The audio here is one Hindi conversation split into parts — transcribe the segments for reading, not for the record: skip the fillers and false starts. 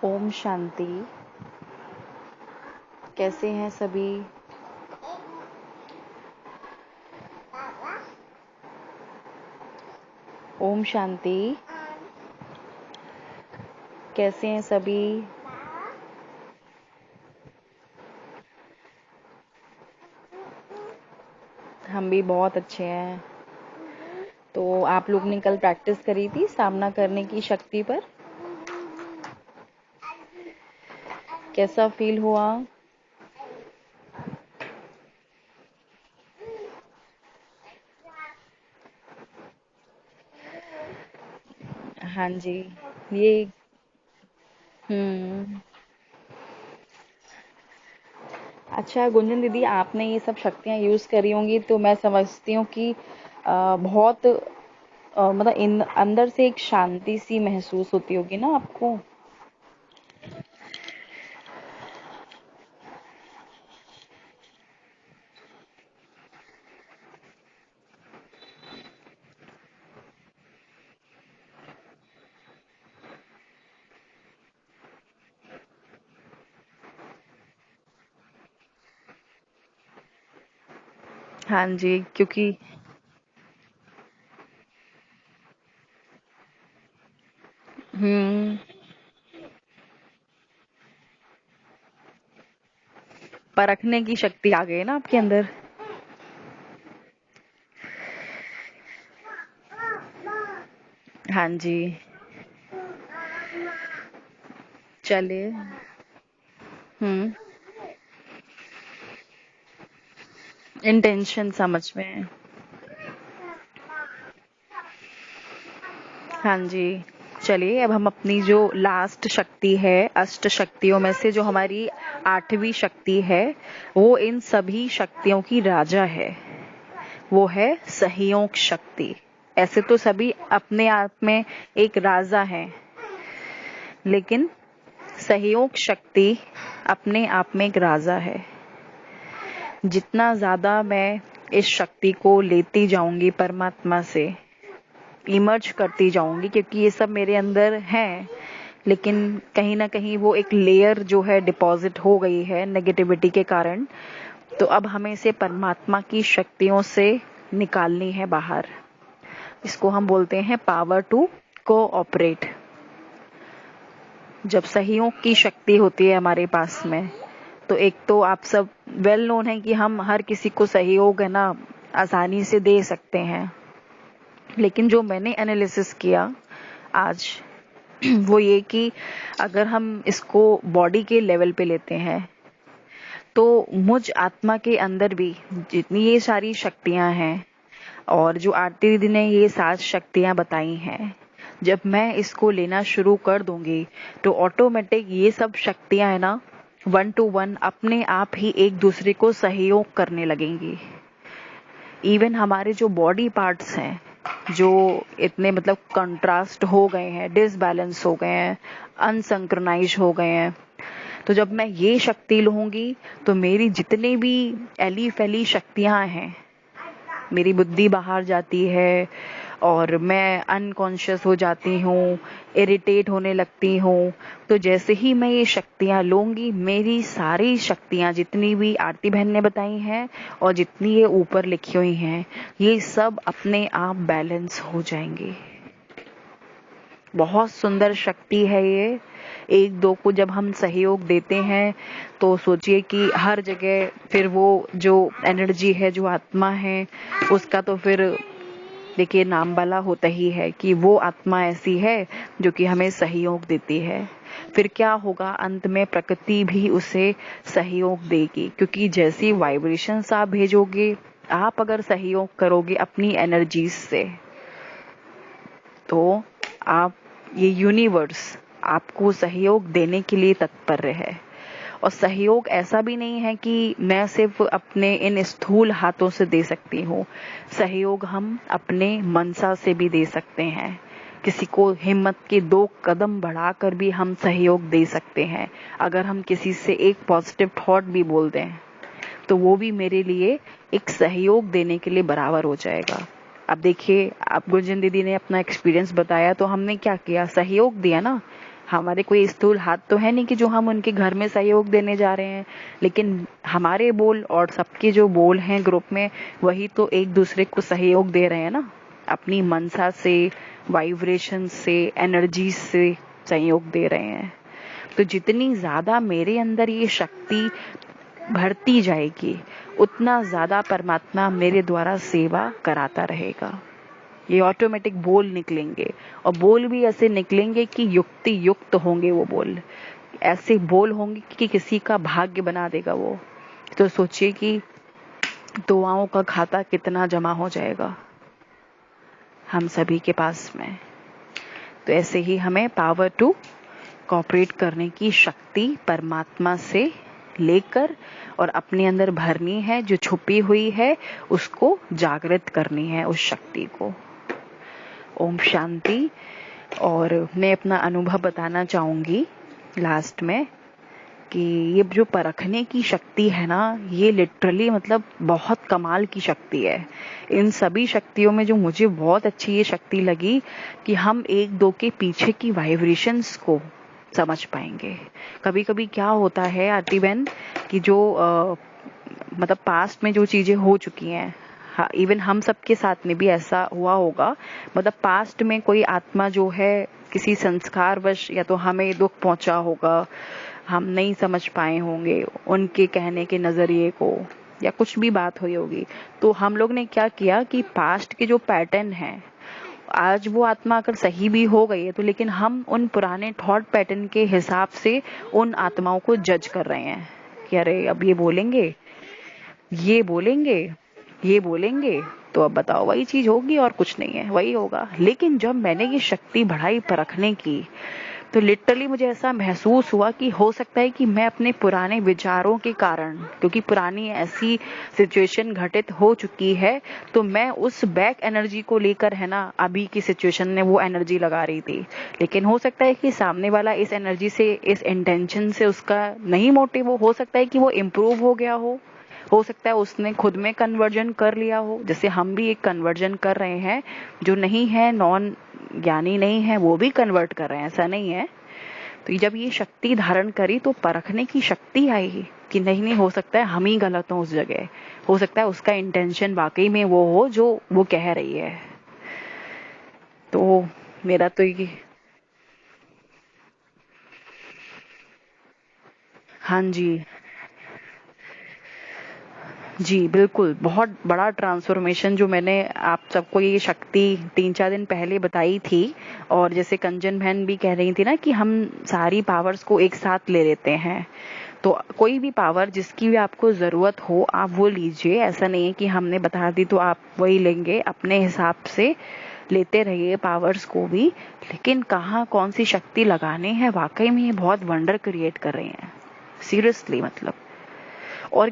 ओम शांति। कैसे हैं सभी? ओम शांति। कैसे हैं सभी? हम भी बहुत अच्छे हैं। तो आप लोग ने कल प्रैक्टिस करी थी सामना करने की शक्ति पर। कैसा फील हुआ? हाँ जी। ये हम्म अच्छा गुंजन दीदी, आपने ये सब शक्तियाँ यूज करी होंगी तो मैं समझती हूँ कि बहुत मतलब इन अंदर से एक शांति सी महसूस होती होगी ना आपको। हाँ जी, क्योंकि हम्म परखने की शक्ति आ गई है ना आपके अंदर। हाँ जी। चलिए। हम्म इंटेंशन समझ में। हाँ जी। चलिए, अब हम अपनी जो लास्ट शक्ति है, अष्ट शक्तियों में से जो हमारी आठवीं शक्ति है, वो इन सभी शक्तियों की राजा है। वो है सहयोग शक्ति। ऐसे तो सभी अपने आप में एक राजा है, लेकिन सहयोग शक्ति अपने आप में एक राजा है। जितना ज्यादा मैं इस शक्ति को लेती जाऊंगी परमात्मा से, इमर्ज करती जाऊंगी, क्योंकि ये सब मेरे अंदर है, लेकिन कहीं ना कहीं वो एक लेयर जो है डिपॉजिट हो गई है नेगेटिविटी के कारण। तो अब हमें इसे परमात्मा की शक्तियों से निकालनी है बाहर। इसको हम बोलते हैं पावर टू कोऑपरेट। जब सहयोग की शक्ति होती है हमारे पास में, तो एक तो आप सब वेल नोन है कि हम हर किसी को सहयोग है ना आसानी से दे सकते हैं। लेकिन जो मैंने एनालिसिस किया आज, वो ये कि अगर हम इसको बॉडी के लेवल पे लेते हैं, तो मुझ आत्मा के अंदर भी जितनी ये सारी शक्तियां हैं, और जो आरती दीदी ने ये 7 शक्तियां बताई हैं, जब मैं इसको लेना शुरू कर दूंगी तो ऑटोमेटिक ये सब शक्तियां है ना 1 to 1 अपने आप ही एक दूसरे को सहयोग करने लगेंगी। इवन हमारे जो बॉडी पार्ट्स हैं, जो इतने मतलब कंट्रास्ट हो गए हैं, डिसबैलेंस हो गए हैं, अनसंक्रोनाइज हो गए हैं, तो जब मैं ये शक्ति लूंगी तो मेरी जितनी भी एली फैली शक्तियां हैं, मेरी बुद्धि बाहर जाती है और मैं अनकॉन्शियस हो जाती हूँ, इरिटेट होने लगती हूँ। तो जैसे ही मैं ये शक्तियाँ लूंगी, मेरी सारी शक्तियाँ जितनी भी आरती बहन ने बताई हैं और जितनी ये ऊपर लिखी हुई हैं, ये सब अपने आप बैलेंस हो जाएंगी। बहुत सुंदर शक्ति है ये। एक दो को जब हम सहयोग देते हैं, तो सोचिए कि हर जगह फिर वो जो एनर्जी है, जो आत्मा है, उसका तो फिर देखिए नाम वाला होता ही है कि वो आत्मा ऐसी है जो कि हमें सहयोग देती है। फिर क्या होगा, अंत में प्रकृति भी उसे सहयोग देगी, क्योंकि जैसी वाइब्रेशंस आप भेजोगे, आप अगर सहयोग करोगे अपनी एनर्जीज से, तो आप ये यूनिवर्स आपको सहयोग देने के लिए तत्पर है। और सहयोग ऐसा भी नहीं है कि मैं सिर्फ अपने इन स्थूल हाथों से दे सकती हूँ। सहयोग हम अपने मनसा से भी दे सकते हैं। किसी को हिम्मत के 2 कदम बढ़ाकर भी हम सहयोग दे सकते हैं। अगर हम किसी से एक पॉजिटिव थॉट भी बोल दें, तो वो भी मेरे लिए एक सहयोग देने के लिए बराबर हो जाएगा। अब देखिए, आप गुंजन दीदी ने अपना एक्सपीरियंस बताया, तो हमने क्या किया, सहयोग दिया ना। हमारे कोई स्थूल हाथ तो है नहीं कि जो हम उनके घर में सहयोग देने जा रहे हैं, लेकिन हमारे बोल और सबके जो बोल हैं ग्रुप में, वही तो एक दूसरे को सहयोग दे रहे हैं ना, अपनी मनसा से, वाइब्रेशन से, एनर्जी से सहयोग दे रहे हैं। तो जितनी ज्यादा मेरे अंदर ये शक्ति भरती जाएगी, उतना ज्यादा परमात्मा मेरे द्वारा सेवा कराता रहेगा। ये ऑटोमेटिक बोल निकलेंगे, और बोल भी ऐसे निकलेंगे कि युक्ति युक्त होंगे वो बोल, ऐसे बोल होंगे कि किसी का भाग्य बना देगा वो। तो सोचिए कि दुआओं का खाता कितना जमा हो जाएगा हम सभी के पास में। तो ऐसे ही हमें पावर टू कोऑपरेट करने की शक्ति परमात्मा से लेकर और अपने अंदर भरनी है, जो छुपी हुई है उसको जागृत करनी है, उस शक्ति को। ओम शांति। और मैं अपना अनुभव बताना चाहूंगी लास्ट में कि ये जो परखने की शक्ति है ना, ये लिटरली मतलब बहुत कमाल की शक्ति है। इन सभी शक्तियों में जो मुझे बहुत अच्छी ये शक्ति लगी कि हम एक दो के पीछे की वाइब्रेशंस को समझ पाएंगे। कभी कभी क्या होता है आरती बहन कि जो मतलब पास्ट में जो चीजें हो चुकी हैं, हाँ, इवन हम सबके साथ में भी ऐसा हुआ होगा। मतलब पास्ट में कोई आत्मा जो है किसी संस्कारवश या तो हमें दुख पहुंचा होगा, हम नहीं समझ पाए होंगे उनके कहने के नजरिए को, या कुछ भी बात हुई होगी। तो हम लोग ने क्या किया कि पास्ट के जो पैटर्न है, आज वो आत्मा अगर सही भी हो गई है तो लेकिन हम उन पुराने थॉट पैटर्न के हिसाब से उन आत्माओं को जज कर रहे हैं कि अरे अब ये बोलेंगे, ये बोलेंगे, ये बोलेंगे, तो अब बताओ वही चीज होगी और कुछ नहीं है, वही होगा। लेकिन जब मैंने ये शक्ति बढ़ाई परखने की, तो लिटरली मुझे ऐसा महसूस हुआ कि हो सकता है कि मैं अपने पुराने विचारों के कारण, क्योंकि पुरानी ऐसी सिचुएशन घटित हो चुकी है, तो मैं उस बैक एनर्जी को लेकर है ना, अभी की सिचुएशन में वो एनर्जी लगा रही थी। लेकिन हो सकता है कि सामने वाला इस एनर्जी से, इस इंटेंशन से, उसका नहीं मोटिव हो सकता है कि वो इम्प्रूव हो गया हो सकता है उसने खुद में कन्वर्जन कर लिया हो, जैसे हम भी एक कन्वर्जन कर रहे हैं, जो नहीं है, नॉन ज्ञानी नहीं है, वो भी कन्वर्ट कर रहे हैं, ऐसा नहीं है। तो जब ये शक्ति धारण करी तो परखने की शक्ति आई कि नहीं नहीं, हो सकता है हम ही गलत हो उस जगह, हो सकता है उसका इंटेंशन वाकई में वो हो जो वो कह रही है। तो मेरा तो ये, हाँ जी, जी बिल्कुल, बहुत बड़ा ट्रांसफॉर्मेशन जो मैंने आप सबको ये शक्ति 3-4 दिन पहले बताई थी। और जैसे कंचन बहन भी कह रही थी ना कि हम सारी पावर्स को एक साथ ले लेते हैं, तो कोई भी पावर जिसकी भी आपको जरूरत हो आप वो लीजिए। ऐसा नहीं है कि हमने बता दी तो आप वही लेंगे, अपने हिसाब से लेते रहिए पावर्स को भी। लेकिन कहाँ कौन सी शक्ति लगाने हैं, वाकई में ये बहुत वंडर क्रिएट कर रही हैं, सीरियसली मतलब। और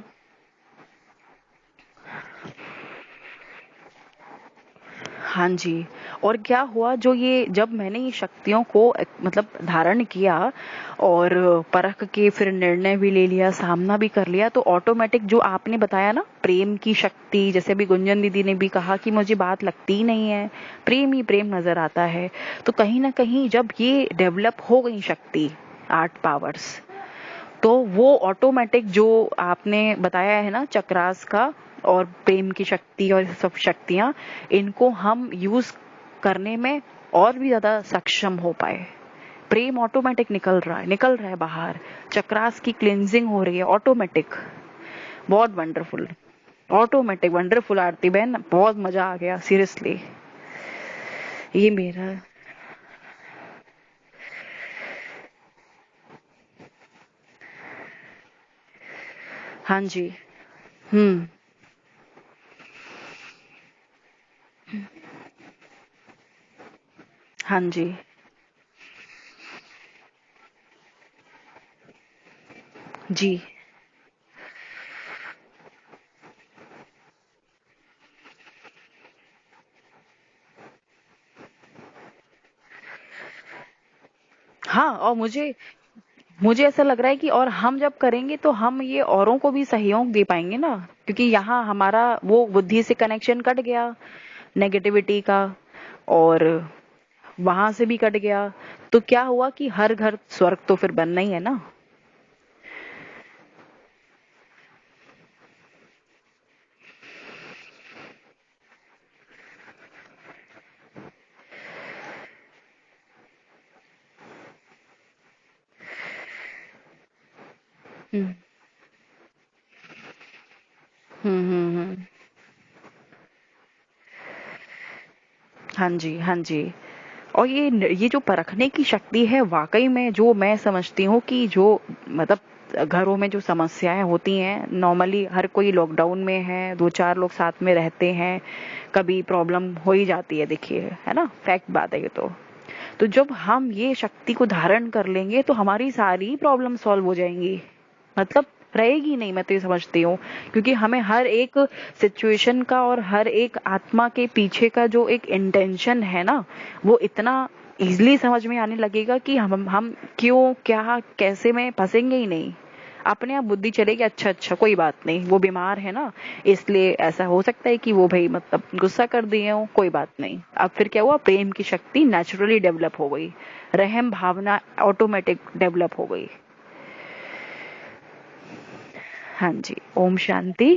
हाँ जी। और क्या हुआ, जो ये जब मैंने ये शक्तियों को मतलब धारण किया और परख के फिर निर्णय भी ले लिया, सामना भी कर लिया, तो ऑटोमेटिक जो आपने बताया ना प्रेम की शक्ति, जैसे अभी गुंजन दीदी ने भी कहा कि मुझे बात लगती ही नहीं है, प्रेम ही प्रेम नजर आता है। तो कहीं ना कहीं जब ये डेवलप हो गई शक्ति, 8 पावर्स, तो वो ऑटोमेटिक जो आपने बताया है ना चक्रास का और प्रेम की शक्ति और सब शक्तियां, इनको हम यूज करने में और भी ज्यादा सक्षम हो पाए। प्रेम ऑटोमेटिक निकल रहा है बाहर, चक्रास की क्लींजिंग हो रही है ऑटोमेटिक। बहुत वंडरफुल, ऑटोमेटिक वंडरफुल आरती बहन, बहुत मजा आ गया सीरियसली। ये मेरा, हाँ जी, हम्म, हाँ जी, जी, हाँ। और मुझे मुझे ऐसा लग रहा है कि और हम जब करेंगे तो हम ये औरों को भी सहयोग दे पाएंगे ना, क्योंकि यहाँ हमारा वो बुद्धि से कनेक्शन कट गया, नेगेटिविटी का, और वहां से भी कट गया। तो क्या हुआ कि हर घर स्वर्ग तो फिर बनना ही है ना। हम्म हम्म। हाँ जी, हाँ जी। और ये जो परखने की शक्ति है वाकई में, जो मैं समझती हूँ कि जो मतलब घरों में जो समस्याएं होती हैं नॉर्मली, हर कोई लॉकडाउन में है, दो चार लोग साथ में रहते हैं, कभी प्रॉब्लम हो ही जाती है, देखिए है ना, फैक्ट बात है ये तो जब हम ये शक्ति को धारण कर लेंगे तो हमारी सारी प्रॉब्लम सॉल्व हो जाएंगी, मतलब रहेगी नहीं, मैं तो ये समझती हूँ। क्योंकि हमें हर एक सिचुएशन का और हर एक आत्मा के पीछे का जो एक इंटेंशन है ना, वो इतना इजीली समझ में आने लगेगा कि हम क्यों क्या कैसे में फंसेंगे ही नहीं। अपने आप बुद्धि चलेगी, अच्छा अच्छा कोई बात नहीं, वो बीमार है ना, इसलिए ऐसा हो सकता है कि वो भाई मतलब गुस्सा कर दिए हो, कोई बात नहीं। अब फिर क्या हुआ, प्रेम की शक्ति नेचुरली डेवलप हो गई, रहम भावना ऑटोमेटिक डेवलप हो गई। हाँ जी, ओम शांति।